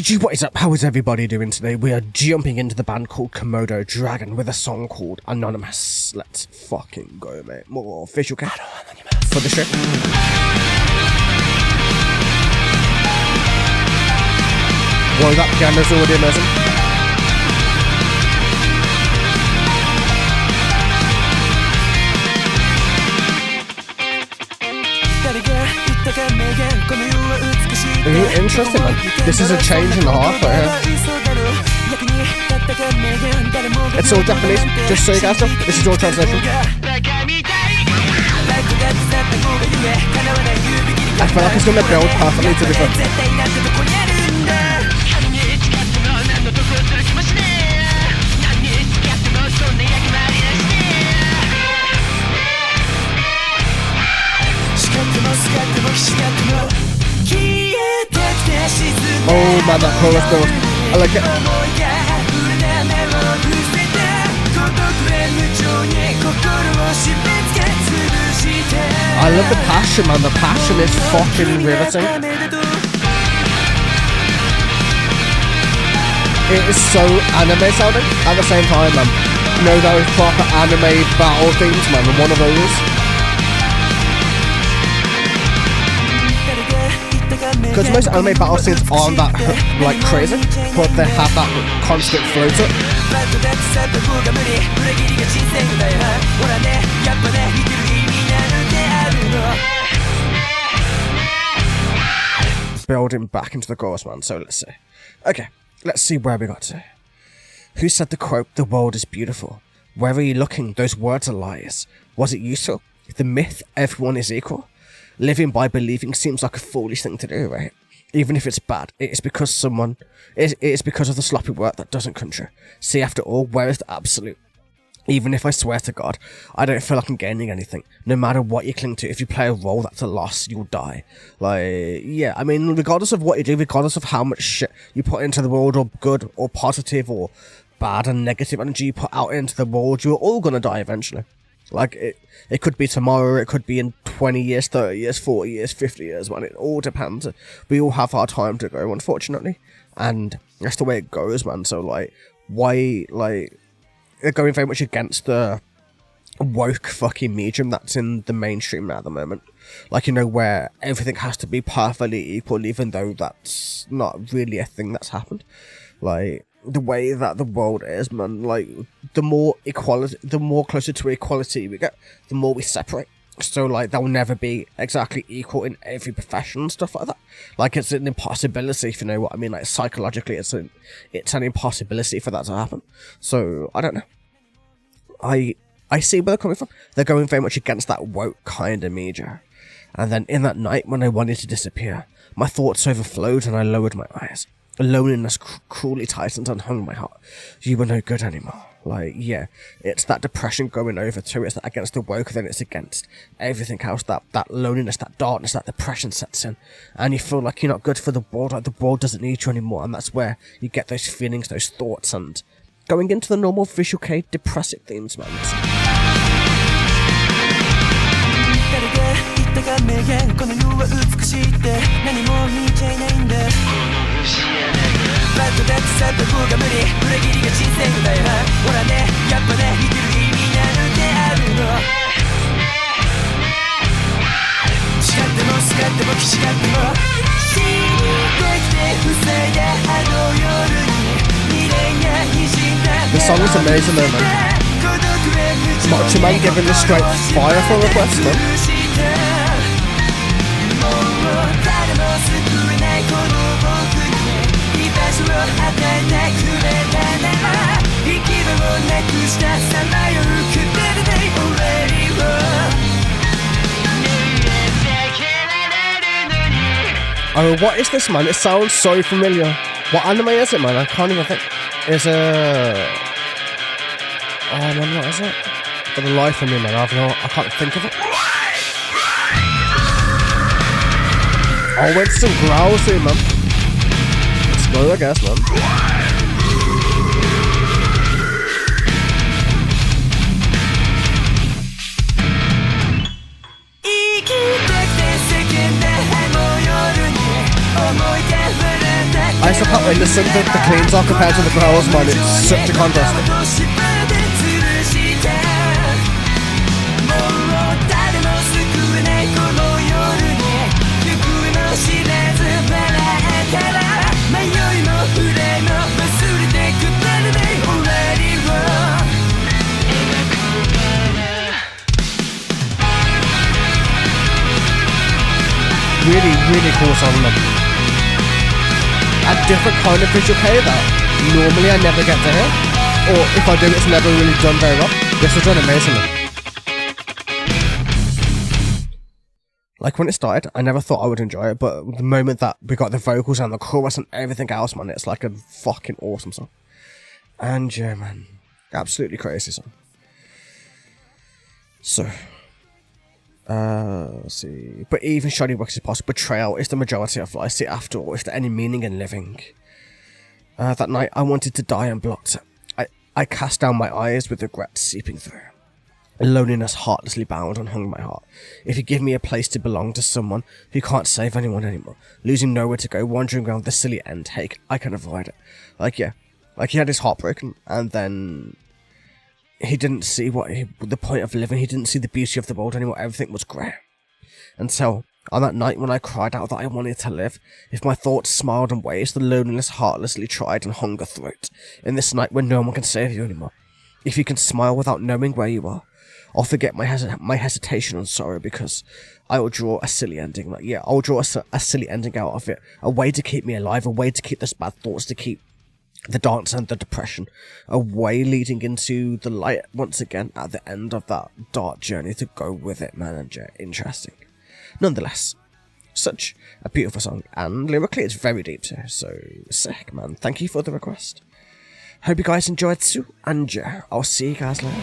GG, what is up? How is everybody doing today? We are jumping into the band called Codomo Dragon with a song called Anonymous. Let's fucking go, mate. More official cat for the show. Whoa, that piano's already amazing. Interesting, man. This is a change in the heart, but it's all Japanese, just so you guys know. This is all translation. I feel like it's gonna build perfectly to be fun. Oh man, that chorus goes. I like it. I love the passion, man. The passion is fucking riveting. It is so anime sounding at the same time, man. You know those proper anime battle themes, man. One of those. Because most anime battle scenes aren't that like crazy, but they have that constant flow to it. Building back into the chorus, man. So let's see. Okay, let's see where we got to. Who said the quote, "The world is beautiful"? Where are you looking? Those words are lies. Was it useful? The myth, everyone is equal. Living by believing seems like a foolish thing to do, right? Even if it's bad, it is because it is because of the sloppy work that doesn't come true. See, after all, where is the absolute? Even if I swear to God, I don't feel like I'm gaining anything. No matter what you cling to, if you play a role that's a loss, you'll die. Like, yeah, I mean, regardless of what you do, regardless of how much shit you put into the world, or good, or positive, or bad and negative energy you put out into the world, you're all gonna die eventually. Like, it could be tomorrow, it could be in 20 years, 30 years, 40 years, 50 years, man. It all depends. We all have our time to go, unfortunately. And that's the way it goes, man. So, like, why, like, they're going very much against the woke fucking medium that's in the mainstream now at the moment. Like, you know, where everything has to be perfectly equal, even though that's not really a thing that's happened. Like, the way that the world is, man, like, the more closer to equality we get, the more we separate. So, like, that will never be exactly equal in every profession and stuff like that. Like, it's an impossibility, if you know what I mean. Like, psychologically, it's an impossibility for that to happen. So, I don't know. I see where they're coming from. They're going very much against that woke kind of media. And then in that night, when I wanted to disappear, my thoughts overflowed and I lowered my eyes. Loneliness cruelly tightened and hung my heart. You were no good anymore. Like, yeah, it's that depression going over too. It's that against the woke, then it's against everything else. That loneliness, that darkness, that depression sets in. And you feel like you're not good for the world, like the world doesn't need you anymore. And that's where you get those feelings, those thoughts, and going into the normal vkei depressive themes, man. The song is amazing though, man. Macho Man giving the straight fire for requests, man. Oh, what is this, man? It sounds so familiar. What anime is it, man? I can't even think. It's a... Oh, man, what is it? For the life of me, man, I can't think of it. Oh, it's some growls here, man. Let's go, I guess, man. I still can't wait decent the cleans are compared to the growls, man. It's such a contrast. Really cool song, man. A different kind of v-kei that normally I never get to hear, or if I do, it's never really done very well. This was done amazingly. Like when it started, I never thought I would enjoy it, but the moment that we got the vocals and the chorus and everything else, man, it's like a fucking awesome song. And yeah, man, absolutely crazy song. So, let's see. But even shiny works is possible. Betrayal is the majority of life. See, after all, is there any meaning in living? That night, I wanted to die and blocked. I cast down my eyes with regret seeping through. Loneliness heartlessly bound and hung my heart. If you give me a place to belong to someone who can't save anyone anymore, losing nowhere to go, wandering around the silly end, hey, I can avoid it. Like, yeah. Like, he had his heart broken, and then he didn't see the point of living. He didn't see the beauty of the world anymore. Everything was grey. Until, on that night when I cried out that I wanted to live, if my thoughts smiled and waved, the loneliness heartlessly tried and hung a throat. In this night when no one can save you anymore. If you can smile without knowing where you are, I'll forget my hesitation and sorrow, because I will draw a silly ending. Like, yeah, I'll draw a silly ending out of it. A way to keep me alive, a way to keep those bad thoughts, to keep the darkness and the depression, a way leading into the light once again at the end of that dark journey to go with it, man. And yeah, interesting. Nonetheless, such a beautiful song, and lyrically it's very deep too, so sick, man. Thank you for the request. Hope you guys enjoyed too, and yeah, I'll see you guys later.